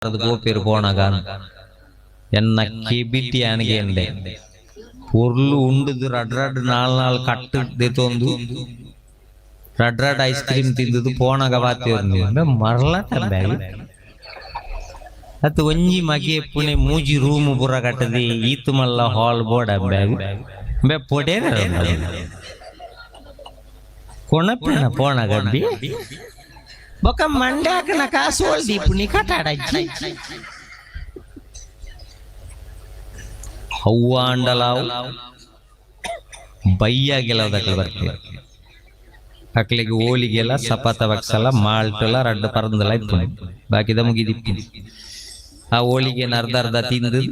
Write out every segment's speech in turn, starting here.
ಮುಗ್ಗಾರದ ಗೋಪೇರು ಪೋಣಗ ಎನ್ನ ಕೆಬಿಟಿ ಆನಿಗೆ ಎಂಡೆ ಉರ್ಲು ಉಂಡದು ರಡ್ ನಾಲ್ ಕಟ್ಟು ತೊಂದು ರಡ್ ಐಸ್ ಕ್ರೀಮ್ ತಿಂದದು ಪೋಣಗ ಬಾತಿ ಮರಳಟ ಬ್ಯಾಗ್ ಅತ್ ಒಂಜಿ ಮಗೆ ಪುಣೆ ಮೂಜಿ ರೂಮ್ ಪುರ ಕಟ್ಟದಿ ಈತು ಮಲ್ಲ ಹಾಲ್ ಬೋರ್ಡ್ ಬ್ಯಾಗ್ ಬೆ ಪೊಡೆ ಕೊಣಪೆನ ಪೋಣ ಗಡ್ಡಿ ಬೊಕ ಮಂಡ್ಯಾಕನ ಕಾಸು ಹೊಲ್ದಿ ಪುಣಿ ಕಟಾಡಜ್ಜಿ ಹವ್ವ ಅಂಡಲಾವು ಬಯ್ಯ ಗೆಲವದಕ್ಕೆ ಬರ್ತೀವಿ ಅಕ್ಲಿಗೆ ಓಲಿಗೆಲ್ಲ ಸಪಾತ ಬಕ್ಸಲ್ಲ ಮಾಲ್ಟೆಲ್ಲ ರಡ್ಡು ಪರಂದಲ್ಲ ಇತ್ತು ಬಾಕಿದ ಮುಗಿದಿಪ್ಪಿ ಆ ಹೋಳಿಗೆ ಅರ್ಧ ತಿಂದು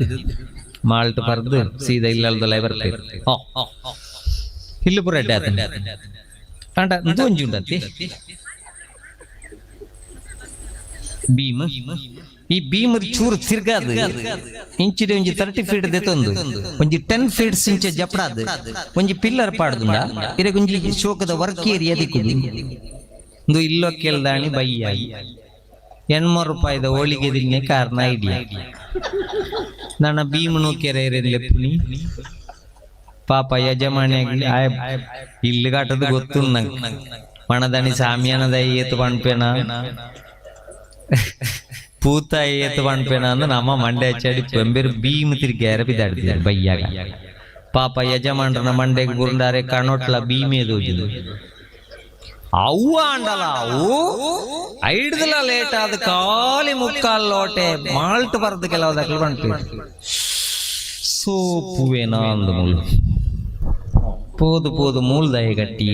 ಮಾಲ್ಟ್ ಪರ್ದು ಸೀದಾ ಇಲ್ಲದಲ್ಲ ಬರ್ತೇವೆ ಇಲ್ಲಿ ಪುರ ಅಡ್ಡೆ ಆತ ಒಂಜಿ ಉಂಟತಿ ಭೀಮ್ ಈ ಭೀಮ್ ಚೂರು ತಿರ್ಗಾದ ಇಂಚಿಡೆ ಒಂಜಿ 30 ಫೀಟ್ ದೆತೊಂದು ಒಂಜಿ 10 ಫೀಟ್ಸ್ ಇಂಚೆ ಜಪಡಾದ ಒಂಜಿ ಪಿಲ್ಲರ್ ಪಾಡ್ದುಂಡ ಇರಗ ಒಂಜಿ ಶೋಕದ ವರ್ಕ್ ಏರಿಯಾ ದಿಕ್ಕುದು ಒಂದು ಇಲ್ಲೋ ಕೇಳ್ದಾಣಿ ಬಯ್ಯ 800 ರೂಪಾಯಿದ ಹೋಳಿಗೆ ದಿನ್ನೆ ಕಾರಣ ಐಡಿಯಾ ನನ್ನ ಭೀಮನು ಕೆರೆ ಲೆಪ್ಪುನಿ ಪಾಪ ಯಜಮಾನಿ ಇಲ್ಲಿ ಕಾಟದು ಗೊತ್ತು ನಂಗೆ ಮಣದಣಿ ಸಾಮ್ಯಾನದ ಏತು ಪಣ್ಪೇನ ಪೂತ ಏತು ಪಣ್ಪೇನ ಅಂದ್ರೆ ನಮ್ಮ ಮಂಡ್ಯ ಚಡಿ ಬೆಂಬೇರು ಭೀಮ್ ತಿರುಗಿ ಬಿದ್ದಾಡ್ತಿದ್ದಾರೆ ಬಯ್ಯಾಗ ಪಾಪ ಯಜಮಾನ್ರನ್ನ ಮಂಡ್ಯಗೆ ಬುರುಂಡಾರೆ ಕಣೊಟ್ಲ ಭೀಮೇದು ಅವ್ವ ಅಂಡಲ್ಲ ಅವು ಐಡ್ದಲ್ಲ ಲೇಟ್ ಆದ ಖಾಲಿ ಮುಕ್ಕಾಲ್ ಲೋಟೆ ಮಾಲ್ಟ್ ಬರದು ಕೆಲವದಕ್ಕೆ ಬಂಟು ಸೋಪುವೇನಾ ಅಂದ ಮೂಲ ಪೋದು ಪೋದು ಮೂಲದಾಯ ಗಟ್ಟಿ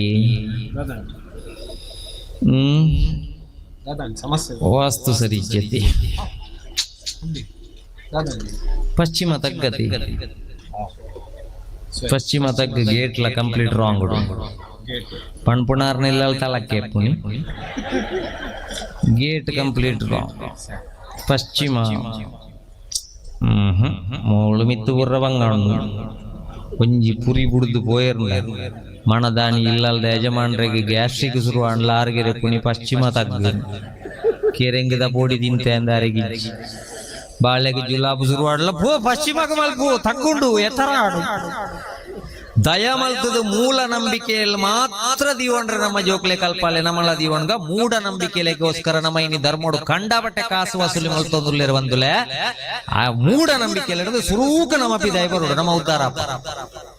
ವಾಸ್ತು ಸರಿ ಜತಿ ಪಶ್ಚಿಮ ತಗ್ಗತಿ ಪಶ್ಚಿಮ ತಗ್ಗ ಗೇಟ್ಲ ಕಂಪ್ಲೀಟ್ ರಾಂಗ್ ಪಣ್ಪುಣಾರ್ನೆಲ್ಲ ತಲಕ್ಕೆ ಪುನಿ ಗೇಟ್ ಕಂಪ್ಲೀಟ್ ರಾಂಗ್ ಪಶ್ಚಿಮ ಮೂಳು ಮಿತ್ತು ಬುರ್ರ ಬಂಗಾಣು ಒಂಜಿ ಪುರಿ ಬುಡ್ದು ಪೋಯರ್ನ ಮಣದಾನಿ ಇಲ್ಲಲ್ದ ಯಜಮಾನ್ರಿಗೆ ಗ್ಯಾಸ್ಟ್ರಿಕ್ ಶುರು ಅಂಡ್ಲ ಆರ್ಗೆರೆ ಪುನಿ ಪಶ್ಚಿಮ ತಗ್ಗ ಕೆರೆಂಗಿದ ಪೋಡಿ ತಿಂತೆ ಅಂದಾರಿಗೆ ಬಾಳೆಗೆ ಜುಲಾಬು ಶುರು ಆಡ್ಲ ಪೋ ಪಶ್ಚಿಮಕ್ಕೆ ಮಲ್ಪು ತಕ್ಕೊಂಡು ಎತ್ತರ ಆಡು ದಯ ಮಲ್ತದ ಮೂಲ ನಂಬಿಕೆಯಲ್ಲಿ ಮಾತ್ರ ದೀವಣ್ರ ನಮ್ಮ ಜೋಕ್ಲೆ ಕಲ್ಪಾಲೆ ನಮ್ಮಳ ದೀವಣ್ಗ ಮೂಢ ನಂಬಿಕೆಲೆಗೋಸ್ಕರ ನಮ್ಮ ಇನಿ ಧರ್ಮೋಡು ಕಂಡಾಬಟ್ಟೆ ಕಾಸು ವಸೂಲಿ ಮಲ್ತೊಂದುಲ್ಲೇರು ಬಂದುಲೆ ಆ ಮೂಢ ನಂಬಿಕೆಯಲ್ಲಿ ಸುರೂಕ ನಮ್ಮಪಿ ದಯ ಬರೋಡು ನಮ್ಮ ಉದ್ಧಾರ